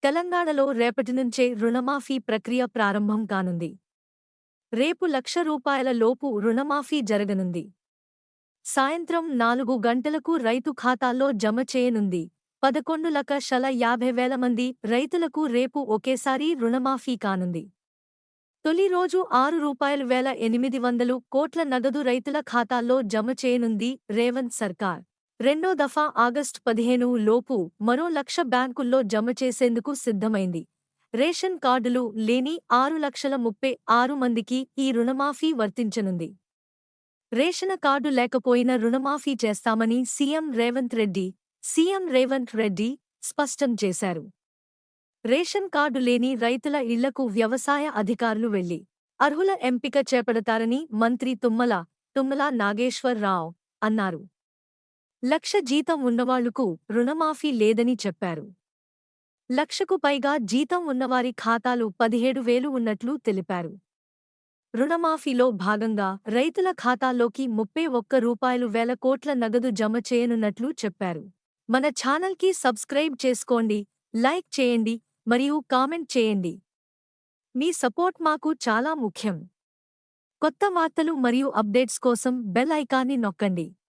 తెలంగాణలో రేపటి నుంచే రుణమాఫీ ప్రక్రియ ప్రారంభం కానుంది. రేపు రూ. 1,00,000 లోపు రుణమాఫీ జరగనుంది. సాయంత్రం 4 గంటలకు రైతు ఖాతాల్లో జమ చేయనుంది. 11,50,000 మంది రైతులకు రేపు ఒకేసారి రుణమాఫీ కానుంది. తొలి రోజు రూ. 6,800 కోట్ల నగదు రైతుల ఖాతాల్లో జమ చేయనుంది రేవంత్ సర్కార్. రెండో దఫా ఆగస్టు 15 లోపు మరో 1,00,000 బ్యాంకుల్లో జమ చేసేందుకు సిద్ధమైంది. రేషన్ కార్డులు లేని 6,36,000 మందికి ఈ రుణమాఫీ వర్తించనుంది. రేషన్ కార్డు లేకపోయినా రుణమాఫీ చేస్తామని సీఎం రేవంత్ రెడ్డి స్పష్టం చేశారు. రేషన్ కార్డు లేని రైతుల ఇళ్లకు వ్యవసాయ అధికారులు వెళ్లి అర్హుల ఎంపిక చేపడతారని మంత్రి తుమ్మల నాగేశ్వరరావు అన్నారు. 1,00,000 జీతం ఉన్నవాళ్లకు రుణమాఫీ లేదని చెప్పారు. 1,00,000కు పైగా జీతం ఉన్నవారి ఖాతాలు 17,000 ఉన్నట్లు తెలిపారు. రుణమాఫీలో భాగంగా రైతుల ఖాతాల్లోకి రూ. 31,000 కోట్ల నగదు జమ చేయనున్నట్లు చెప్పారు. మన ఛానల్కి సబ్స్క్రైబ్ చేసుకోండి, లైక్ చేయండి మరియు కామెంట్ చేయండి. మీ సపోర్ట్ మాకు చాలా ముఖ్యం. కొత్త వార్తలు మరియు అప్డేట్స్ కోసం బెల్ ఐకాన్ని నొక్కండి.